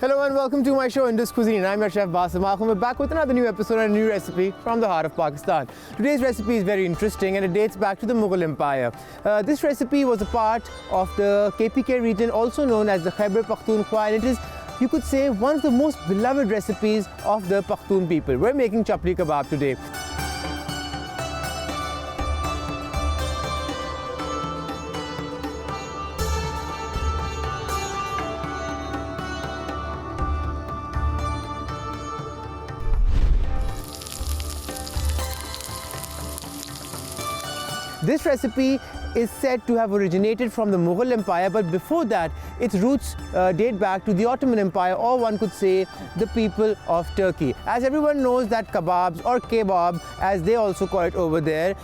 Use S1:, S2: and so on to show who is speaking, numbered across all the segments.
S1: Hello and welcome to my show Indus Cuisine. I'm your chef Basim Akhund. We're back with another new episode and a new recipe from the heart of Pakistan. Today's recipe is very interesting and it dates back to the Mughal Empire. This recipe was a part of the KPK region, also known as the Khyber Pakhtunkhwa, and it is, you could say, one of the most beloved recipes of the Pakhtun people. We're making chapli kebab today. This recipe is said to have originated from the Mughal Empire, but before that, its roots date back to the Ottoman Empire, or one could say the people of Turkey. As everyone knows that kebabs, or kebab as they also call it over there,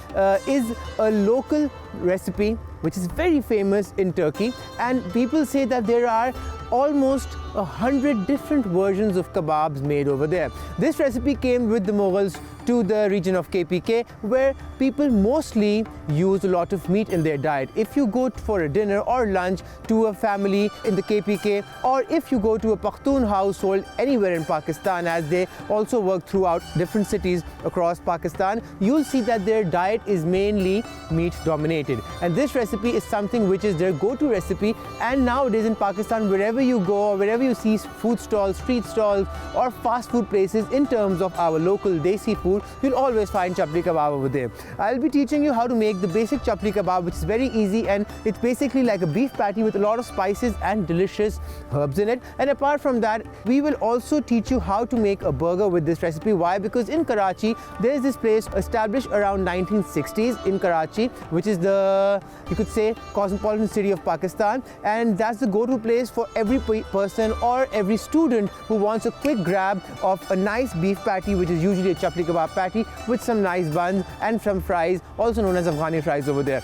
S1: is a local recipe which is very famous in Turkey, and people say that there are almost 100 different versions of kebabs made over there. This recipe came with the Mughals to the region of KPK, where people mostly use a lot of meat in their diet. If you go for a dinner or lunch to a family in the KPK, or if you go to a Pakhtun household anywhere in Pakistan, as they also work throughout different cities across Pakistan, you'll see that their diet is mainly meat dominated. And this recipe is something which is their go-to recipe, and nowadays in Pakistan, wherever you go or wherever you see food stalls, street stalls or fast food places, in terms of our local desi food, you'll always find chapli kebab over there. I'll be teaching you how to make the basic chapli kebab, which is very easy, and it's basically like a beef patty with a lot of spices and delicious herbs in it. And apart from that, we will also teach you how to make a burger with this recipe. Why? Because in Karachi, there's this place established around 1960s in Karachi, which is the, you could say, cosmopolitan city of Pakistan, and that's the go-to place for every person or every student who wants a quick grab of a nice beef patty, which is usually a chapli kebab patty with some nice buns and some fries, also known as Afghani fries over there.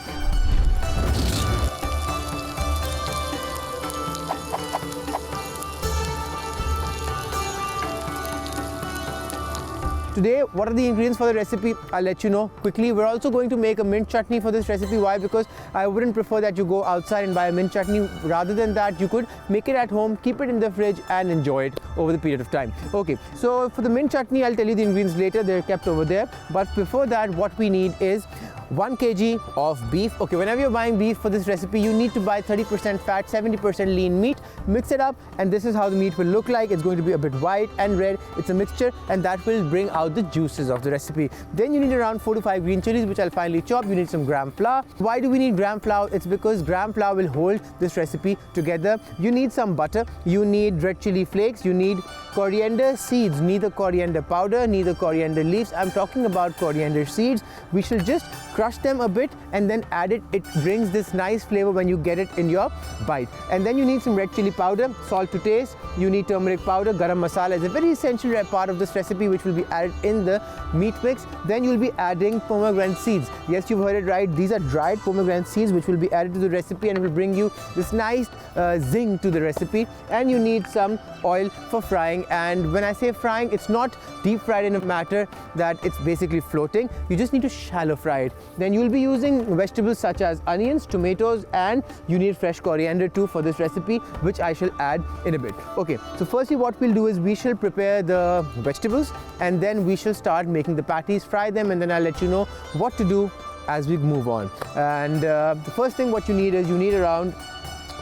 S1: Today, what are the ingredients for the recipe? I'll let you know quickly. We're also going to make a mint chutney for this recipe. Why? Because I wouldn't prefer that you go outside and buy a mint chutney. Rather than that, you could make it at home, keep it in the fridge and enjoy it over the period of time. Okay, so for the mint chutney, I'll tell you the ingredients later. They're kept over there. But before that, what we need is 1 kg of beef. Okay, whenever you're buying beef for this recipe, you need to buy 30% fat, 70% lean meat. Mix it up, and this is how the meat will look like. It's going to be a bit white and red. It's a mixture, and that will bring out the juices of the recipe. Then you need around 4 to 5 green chilies, which I'll finally chop. You need some gram flour. Why do we need gram flour? It's because gram flour will hold this recipe together. You need some butter. You need red chili flakes. You need coriander seeds, neither coriander powder, neither coriander leaves. I'm talking about coriander seeds. We shall just crush them a bit and then add it. It brings this nice flavor when you get it in your bite. And then you need some red chili powder, salt to taste. You need turmeric powder. Garam masala is a very essential part of this recipe, which will be added in the meat mix. Then you'll be adding pomegranate seeds. Yes, you've heard it right. These are dried pomegranate seeds, which will be added to the recipe and will bring you this nice zing to the recipe. And you need some oil for frying. And when I say frying, it's not deep fried in a matter that it's basically floating. You just need to shallow fry it. Then you'll be using vegetables such as onions, tomatoes, and you need fresh coriander too for this recipe, which I shall add in a bit. Okay, so firstly what we'll do is we shall prepare the vegetables, and then we shall start making the patties, fry them, and then I'll let you know what to do as we move on. And the first thing what you need is you need around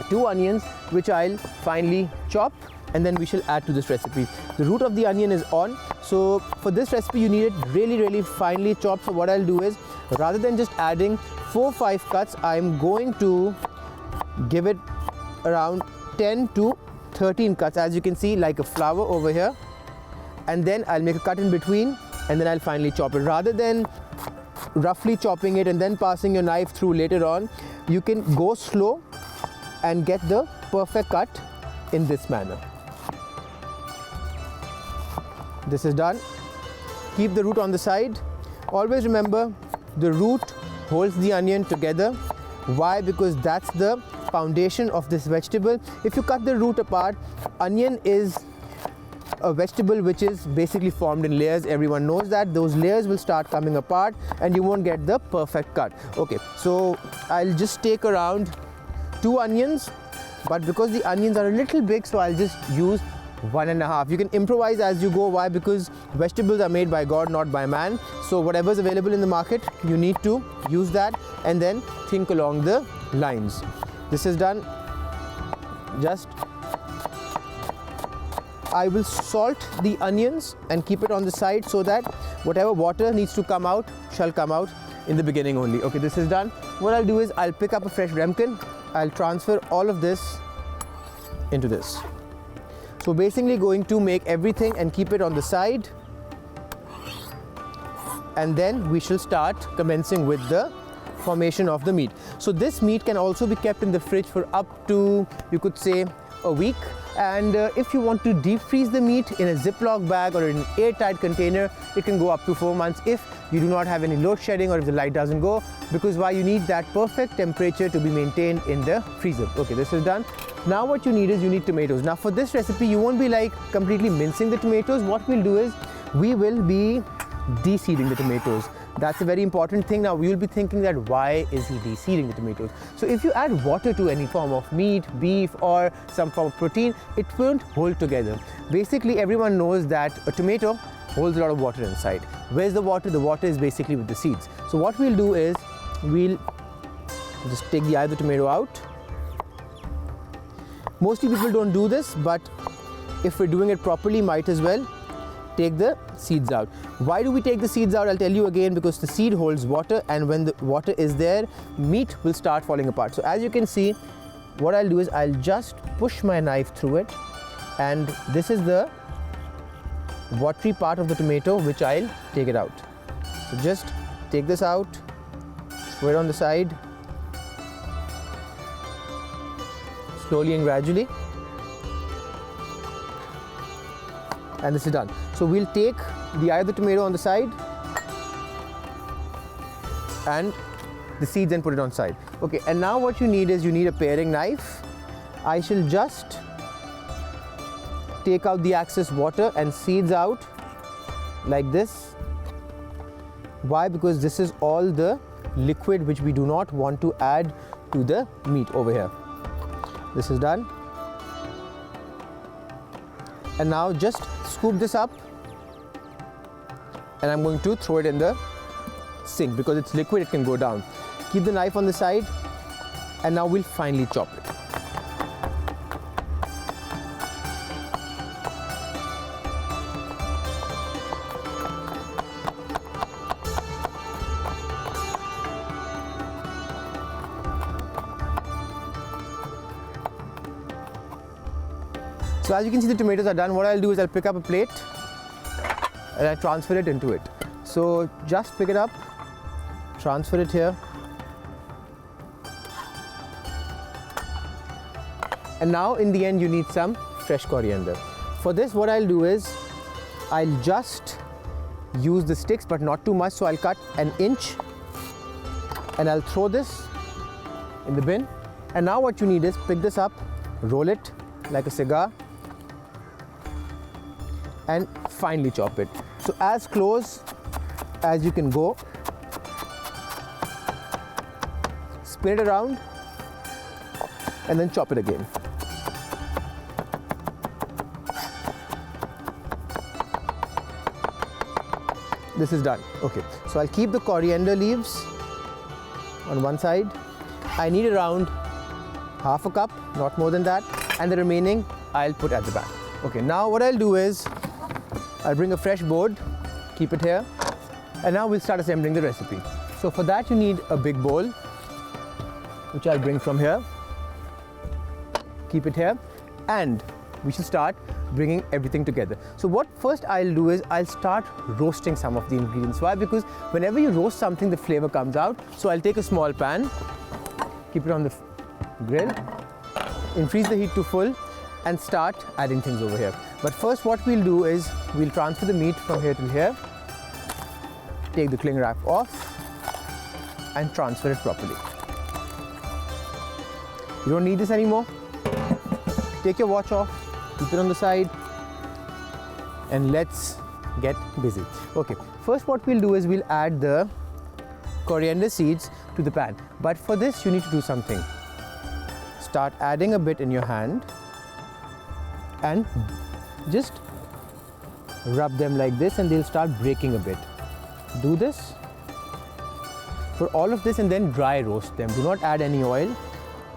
S1: 2 onions, which I'll finely chop, and then we shall add to this recipe. The root of the onion is on, so for this recipe you need it really finely chopped. So what I'll do is, rather than just adding 4-5 cuts, I'm going to give it around 10 to 13 cuts, as you can see, like a flower over here. And then I'll make a cut in between, and then I'll finally chop it. Rather than roughly chopping it and then passing your knife through later on, you can go slow and get the perfect cut in this manner. This is done. Keep the root on the side. Always remember, the root holds the onion together. Why? Because that's the foundation of this vegetable. If you cut the root apart, onion is a vegetable which is basically formed in layers. Everyone knows that. Those layers will start coming apart and you won't get the perfect cut. Okay, so I'll just take around 2 onions, but because the onions are a little big, so I'll just use 1.5. You can improvise as you go. Why? Because vegetables are made by God, not by man. So whatever is available in the market, you need to use that and then think along the lines. This is done. Just I will salt the onions and keep it on the side so that whatever water needs to come out shall come out in the beginning only. Okay, this is done. What I'll do is I'll pick up a fresh ramekin. I'll transfer all of this into this. So basically going to make everything and keep it on the side, and then we shall start commencing with the formation of the meat. So this meat can also be kept in the fridge for up to, you could say, a week. And if you want to deep freeze the meat in a Ziploc bag or in an airtight container, it can go up to 4 months if you do not have any load shedding or if the light doesn't go, because why, you need that perfect temperature to be maintained in the freezer. Okay, this is done. Now what you need is you need tomatoes. Now for this recipe, you won't be like completely mincing the tomatoes. What we'll do is we will be de-seeding the tomatoes. That's a very important thing. Now you'll be thinking that why is he de-seeding the tomatoes? So if you add water to any form of meat, beef or some form of protein, it won't hold together. Basically everyone knows that a tomato holds a lot of water inside. Where's the water? The water is basically with the seeds. So what we'll do is we'll just take the eye of the tomato out. Mostly people don't do this, but if we're doing it properly, might as well take the seeds out. Why do we take the seeds out? I'll tell you again, because the seed holds water, and when the water is there, meat will start falling apart. So as you can see, what I'll do is I'll just push my knife through it, and this is the watery part of the tomato which I'll take it out. So just take this out, throw it on the side, slowly and gradually, and this is done. So we'll take the eye of the tomato on the side and the seeds and put it on side. Okay, and now what you need is you need a paring knife. I shall just take out the excess water and seeds out like this. Why? Because this is all the liquid which we do not want to add to the meat over here. This is done. And now just scoop this up, and I'm going to throw it in the sink. Because it's liquid, it can go down. Keep the knife on the side, and now we'll finely chop it. So as you can see, the tomatoes are done. What I'll do is I'll pick up a plate and I transfer it into it. So just pick it up, transfer it here. And now in the end you need some fresh coriander. For this, what I'll do is I'll just use the sticks, but not too much. So I'll cut an inch and I'll throw this in the bin. And now what you need is pick this up, roll it like a cigar, and finely chop it. So as close as you can go, spin it around and then chop it again. This is done. Okay, so I'll keep the coriander leaves on one side. I need around half a cup, not more than that, and the remaining I'll put at the back. Okay, now what I'll do is I'll bring a fresh board, keep it here, and now we'll start assembling the recipe. So for that you need a big bowl, which I'll bring from here, keep it here, and we should start bringing everything together. So what first I'll do is I'll start roasting some of the ingredients. Why? Because whenever you roast something, the flavor comes out. So I'll take a small pan, keep it on the grill, increase the heat to full, and start adding things over here. But first what we'll do is we'll transfer the meat from here to here, take the cling wrap off and transfer it properly. You don't need this anymore. Take your watch off, keep it on the side, and let's get busy. Okay, first what we'll do is we'll add the coriander seeds to the pan. But for this you need to do something. Start adding a bit in your hand and just rub them like this and they'll start breaking a bit. Do this for all of this and then dry roast them. Do not add any oil.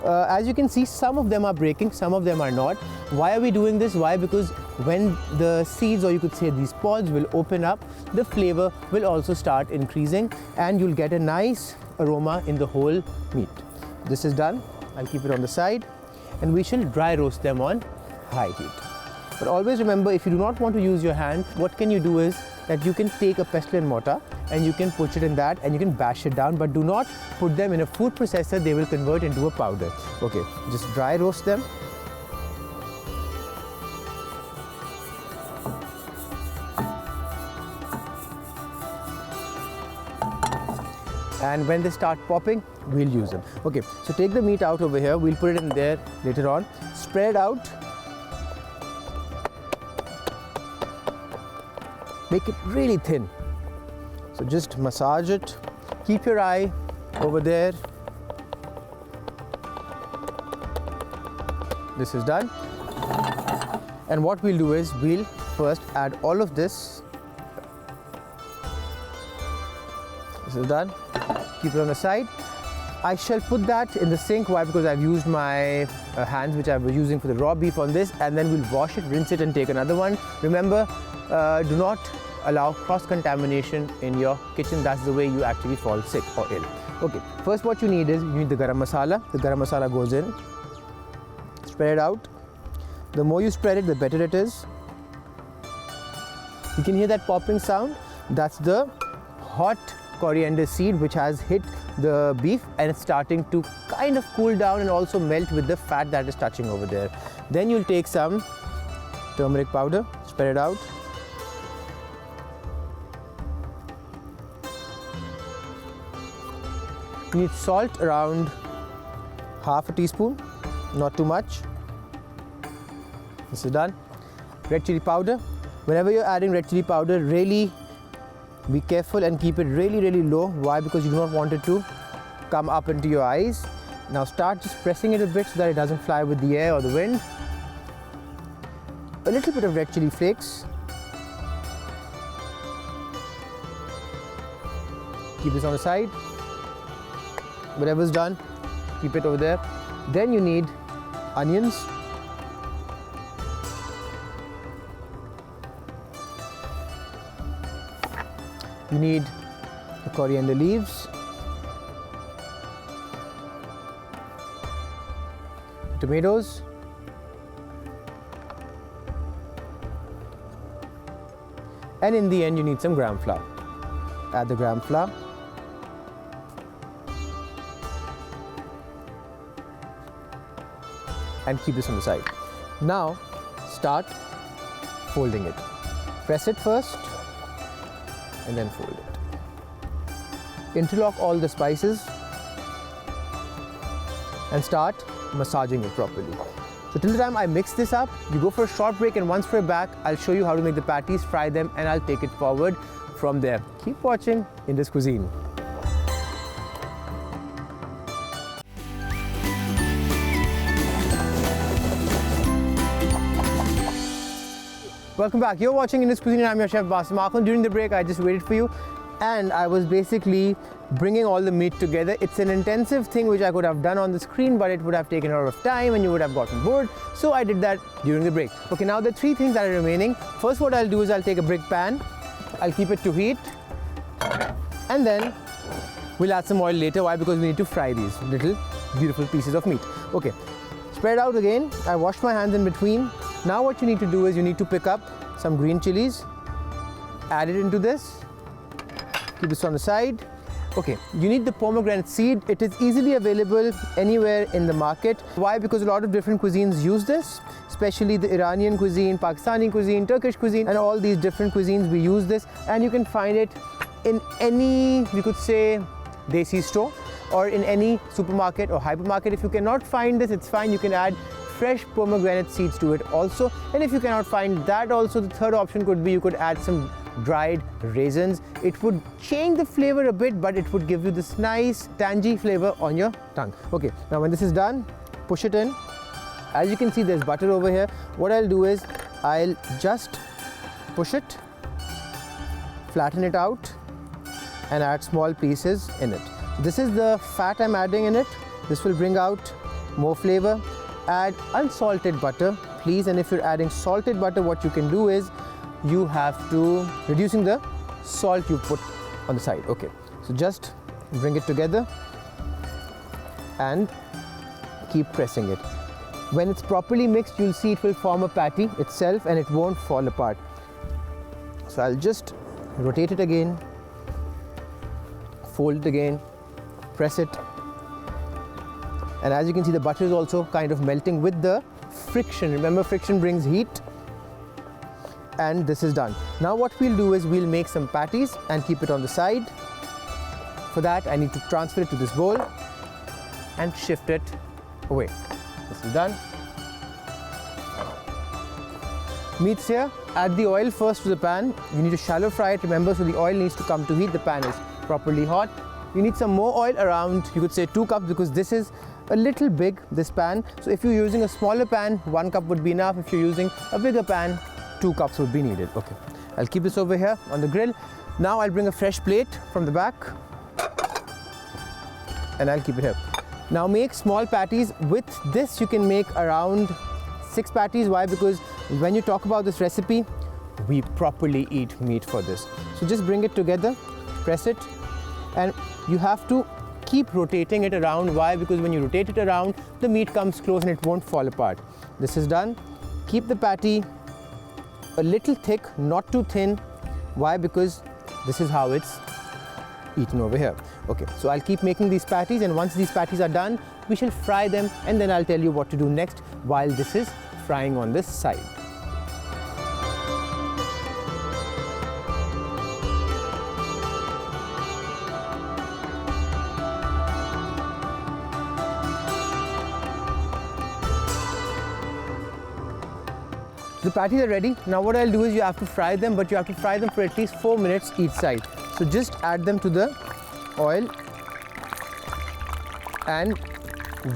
S1: As you can see, some of them are breaking, some of them are not. Why are we doing this? Why? Because when the seeds, or you could say these pods, will open up, the flavor will also start increasing and you'll get a nice aroma in the whole meat. This is done. I'll keep it on the side and we shall dry roast them on high heat. But always remember, if you do not want to use your hand, what can you do is that you can take a pestle and mortar and you can put it in that and you can bash it down, but do not put them in a food processor, they will convert into a powder. Okay, just dry roast them. And when they start popping, we'll use them. Okay, so take the meat out over here, we'll put it in there later on. Spread out. Make it really thin. So just massage it. Keep your eye over there. This is done. And what we'll do is we'll first add all of this. This is done. Keep it on the side. I shall put that in the sink. Why? Because I've used my hands, which I was using for the raw beef on this, and then we'll wash it, rinse it and take another one. Remember, do not allow cross-contamination in your kitchen. That's the way you actually fall sick or ill. Okay, first what you need is, you need the garam masala. The garam masala goes in. Spread it out. The more you spread it, the better it is. You can hear that popping sound. That's the hot coriander seed which has hit the beef and it's starting to kind of cool down and also melt with the fat that is touching over there. Then you'll take some turmeric powder, spread it out. You need salt around half a teaspoon, not too much. This is done. Red chili powder. Whenever you're adding red chili powder, really be careful and keep it really low. Why? Because you do not want it to come up into your eyes. Now start just pressing it a bit so that it doesn't fly with the air or the wind. A little bit of red chili flakes. Keep this on the side. Whatever's done, keep it over there. Then you need onions. You need the coriander leaves, tomatoes, and in the end you need some gram flour. Add the gram flour. And keep this on the side. Now start folding it. Press it first and then fold it. Interlock all the spices and start massaging it properly. So till the time I mix this up, you go for a short break, and once we're back, I'll show you how to make the patties, fry them, and I'll take it forward from there. Keep watching Indus Cuisine. Welcome back. You're watching Indus Cuisine and I'm your chef Basim Akhund. During the break, I just waited for you and I was basically bringing all the meat together. It's an intensive thing which I could have done on the screen, but it would have taken a lot of time and you would have gotten bored. So I did that during the break. Okay, now the three things that are remaining. First, what I'll do is I'll take a brick pan. I'll keep it to heat and then we'll add some oil later. Why? Because we need to fry these little beautiful pieces of meat. Okay, spread out again. I washed my hands in between. Now what you need to do is you need to pick up some green chilies, add it into this, keep this on the side. Okay, you need the pomegranate seed. It is easily available anywhere in the market. Why? Because a lot of different cuisines use this, especially the Iranian cuisine, Pakistani cuisine, Turkish cuisine, and all these different cuisines we use this, and you can find it in any, you could say, desi store or in any supermarket or hypermarket. If you cannot find this, it's fine. You can add fresh pomegranate seeds to it also, and if you cannot find that also, the third option could be you could add some dried raisins. It would change the flavor a bit, but it would give you this nice tangy flavor on your tongue. Okay, now when this is done, push it in. As you can see, there's butter over here. What I'll do is I'll just push it, flatten it out, and add small pieces in it. This is the fat I'm adding in it. This will bring out more flavor. Add unsalted butter, please. And if you're adding salted butter, what you can do is you have to reducing the salt you put on the side. Okay, so just bring it together and keep pressing it. When it's properly mixed, you'll see it will form a patty itself and it won't fall apart. So I'll just rotate it again, fold it again, press it, and as you can see, the butter is also kind of melting with the friction. Remember, friction brings heat. And this is done. Now what we'll do is we'll make some patties and keep it on the side. For that, I need to transfer it to this bowl and shift it away. This is done. Meats here, add the oil first to the pan. You need to shallow fry it, remember, so the oil needs to come to heat. The pan is properly hot. You need some more oil, around, you could say 2 cups, because this is a little big, this pan. So if you're using a smaller pan, 1 cup would be enough. If you're using a bigger pan, 2 cups would be needed. Okay, I'll keep this over here on the grill. Now I'll bring a fresh plate from the back and I'll keep it here. Now make small patties. With this you can make around 6 patties. Why? Because when you talk about this recipe, we properly eat meat for this. So just bring it together, press it, and you have to keep rotating it around. Why? Because when you rotate it around, the meat comes close and it won't fall apart. This is done. Keep the patty a little thick, not too thin. Why? Because this is how it's eaten over here. Okay, so I'll keep making these patties, and once these patties are done, we shall fry them, and then I'll tell you what to do next while this is frying on this side. The patties are ready. Now what I'll do is you have to fry them, but you have to fry them for at least 4 minutes each side. So just add them to the oil, and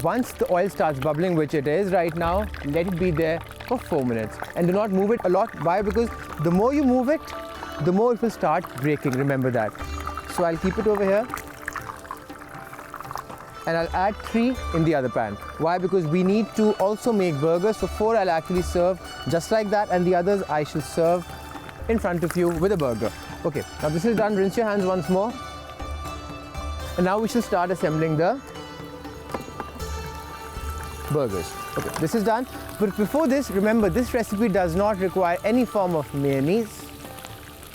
S1: once the oil starts bubbling, which it is right now, let it be there for 4 minutes. And do not move it a lot. Why? Because the more you move it, the more it will start breaking. Remember that. So I'll keep it over here. And I'll add 3 in the other pan. Why? Because we need to also make burgers. So 4 I'll actually serve just like that, and the others I shall serve in front of you with a burger. Okay, now this is done. Rinse your hands once more. And now we shall start assembling the burgers. Okay, this is done. But before this, remember, this recipe does not require any form of mayonnaise,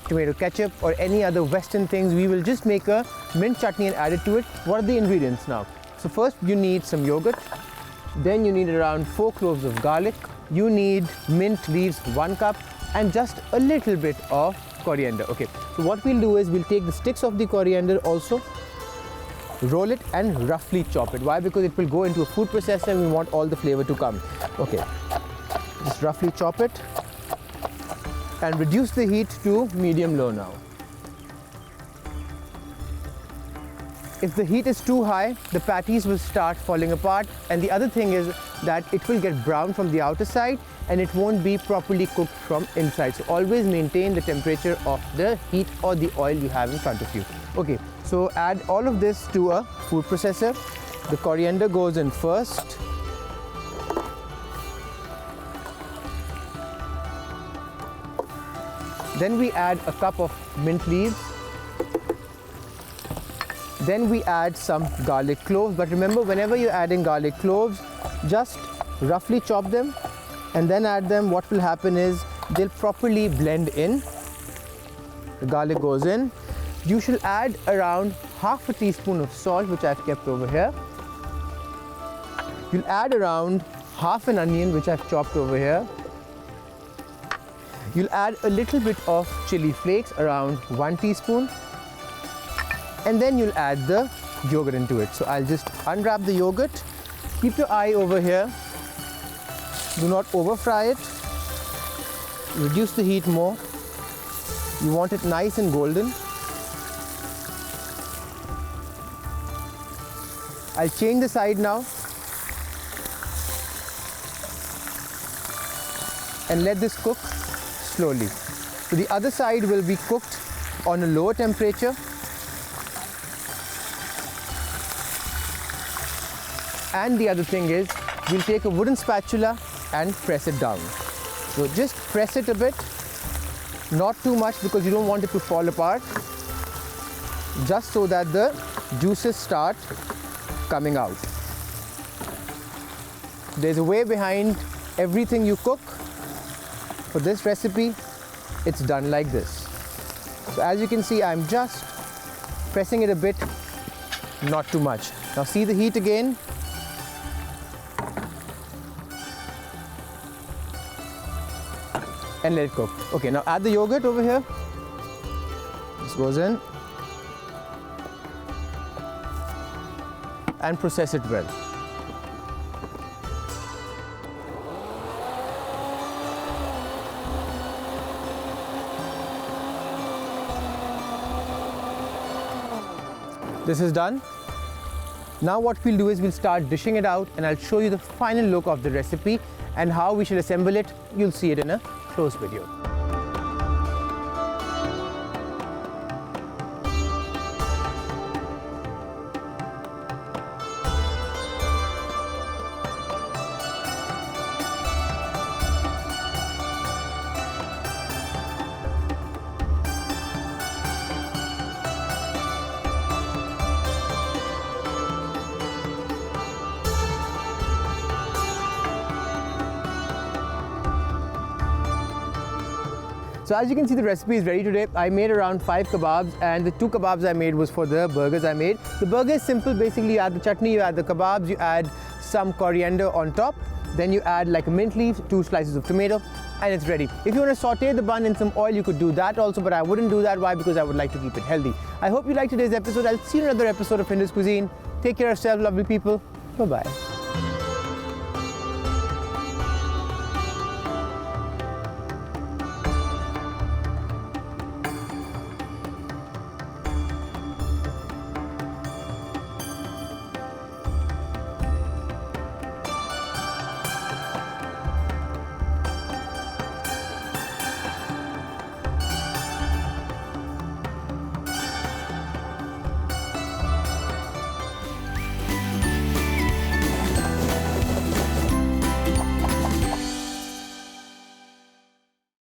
S1: tomato ketchup, or any other Western things. We will just make a mint chutney and add it to it. What are the ingredients now? So first you need some yogurt, then you need around 4 cloves of garlic, you need mint leaves 1 cup, and just a little bit of coriander. Okay, so what we'll do is we'll take the sticks of the coriander also, roll it and roughly chop it. Why? Because it will go into a food processor and we want all the flavor to come. Okay, just roughly chop it and reduce the heat to medium-low now. If the heat is too high, the patties will start falling apart, and the other thing is that it will get brown from the outer side and it won't be properly cooked from inside. So always maintain the temperature of the heat or the oil you have in front of you. Okay, so add all of this to a food processor. The coriander goes in first. Then we add a cup of mint leaves. Then we add some garlic cloves, but remember, whenever you're adding garlic cloves, just roughly chop them and then add them. What will happen is they'll properly blend in. The garlic goes in. You should add around half a teaspoon of salt, which I've kept over here. You'll add around half an onion, which I've chopped over here. You'll add a little bit of chili flakes, around 1 teaspoon. And then you'll add the yogurt into it. So I'll just unwrap the yogurt. Keep your eye over here. Do not over fry it. Reduce the heat more. You want it nice and golden. I'll change the side now. and let this cook slowly. So the other side will be cooked on a lower temperature. And the other thing is, we'll take a wooden spatula and press it down. So just press it a bit, not too much because you don't want it to fall apart, just so that the juices start coming out. There's a way behind everything you cook. For this recipe, it's done like this. So as you can see, I'm just pressing it a bit, not too much. Now see the heat again. And let it cook. Okay, now add the yogurt over here. This goes in. And process it well. This is done. Now what we'll do is we'll start dishing it out, and I'll show you the final look of the recipe and how we should assemble it. You'll see it in a close video. So as you can see, the recipe is ready today. I made around 5 kebabs, and the 2 kebabs I made was for the burgers I made. The burger is simple. Basically, you add the chutney, you add the kebabs, you add some coriander on top, then you add like a mint leaf, 2 slices of tomato, and it's ready. If you want to saute the bun in some oil, you could do that also, but I wouldn't do that. Why? Because I would like to keep it healthy. I hope you liked today's episode. I'll see you in another episode of Hindus Cuisine. Take care of yourself, lovely people. Bye-bye.